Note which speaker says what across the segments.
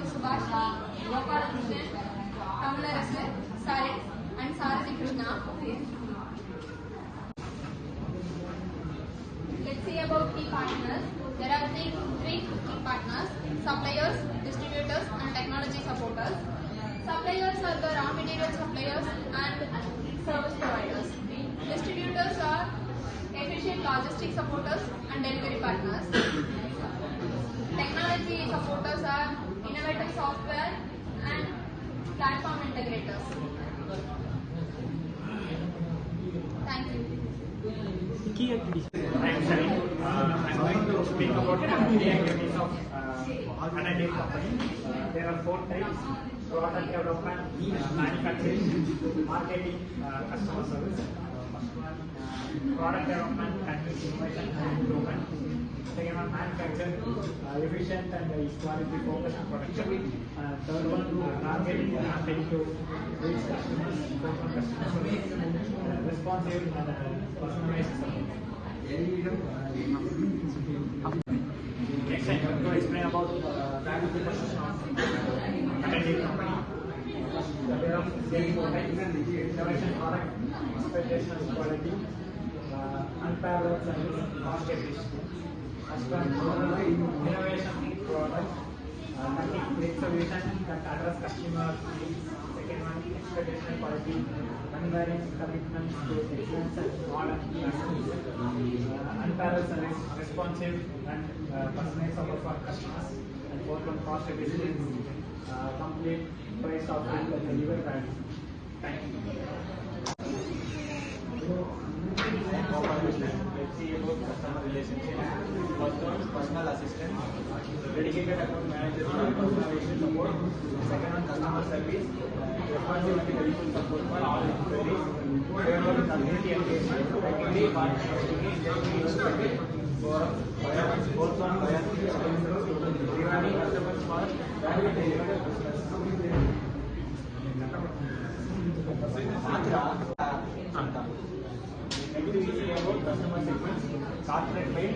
Speaker 1: Subhashni, Gopalakrishnan, Kamalarasan, Sarit, and Sarati Krishna. Let's see about key partners. There are three key partners: suppliers, distributors, and technology supporters. Suppliers are the raw material suppliers and service providers. Distributors are efficient logistic supporters and delivery partners. Technology supporters are innovative software and platform integrators. Thank you.
Speaker 2: I am Sunny. I am going to speak about the key activities of Anandip company. There are 4 types: product development, manufacturing, marketing, customer service. First one, product development, continuous innovation and improvement. Second one, manufacturing, efficient and quality focused production. Third one, targeting and ready to reach customers. Fourth one, customer service, responsive and personalized support. Next, I'm going to explain about value proposition of Anandip company. The way of selling products, innovation product, expectational quality, unparalleled service, cost efficiency. First one, innovation product, great solution that address customer needs. Second one, expectational quality, unwavering commitment to excellence and modern practices. Unparalleled service, responsive and personalized support for customers. And fourth one, cost efficiency, complete price offering that deliver value. Thank you. Let's see about customer relationship. First one, personal assistant, dedicated account manager for personalization support. Second one, customer service, responsibility helpful support for all inquiries. Third one, community engagement, actively participating in daily usability. Fourth one, loyalty, rewarding customers for value delivered business. About customer segments, corporate mail,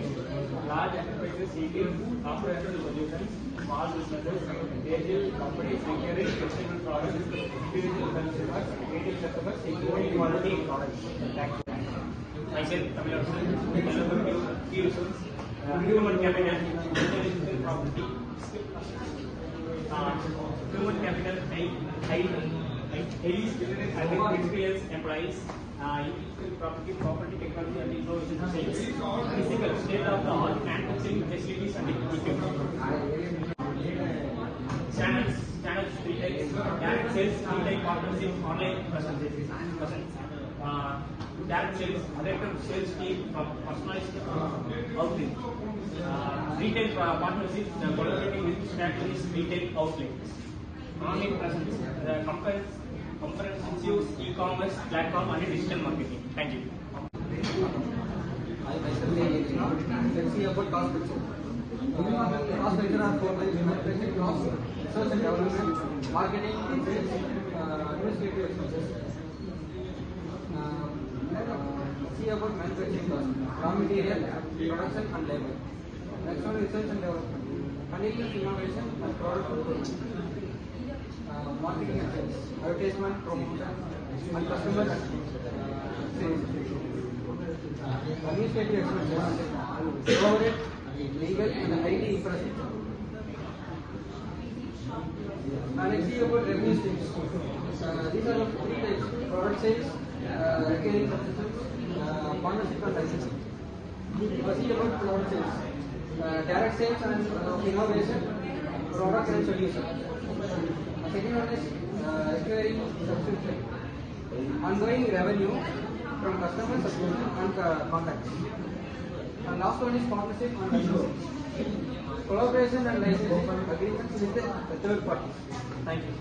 Speaker 2: large enterprises seeking comprehensive solutions, small businesses, agile companies securing sustainable products, individual consumers, retail customers securing quality products. Thank you. Myself, Tamil Nadu, key results, human capital, intellectual property, human capital, highly skilled and experienced employees, intellectual property, technology and innovation sales, physical state-of-the-art manufacturing facilities and equipment. Channels 3 types: direct sales, retail partnership, online presence. Direct sales, director sales team, personalized outreach. Retail partnerships, collaborating with strategies, retail outlets. Online presence, comprehensive e-commerce platform and digital marketing. Thank you.
Speaker 3: I myself let's see about cost structure. Cost structure are 4 types: manufacturing cost, research and development, marketing, and sales, administrative expenses. See about manufacturing cost: raw material, production and labor. Next one, research and development, continuous innovation and product improvement. Marketing and sales, advertisement, promotion, and customer sales. Administrative expenses, overhead, legal and IT infrastructure. Let's see about revenue streams. These are the 3 types: product sales, recurring subscriptions, partnership and licensing. Let's see about product sales. Direct sales and innovation, product and solution. Second one is recurring subscription, ongoing revenue from customer subscription and contacts. And last one is partnership and licensing, collaboration and licensing agreements with the third parties. Thank you.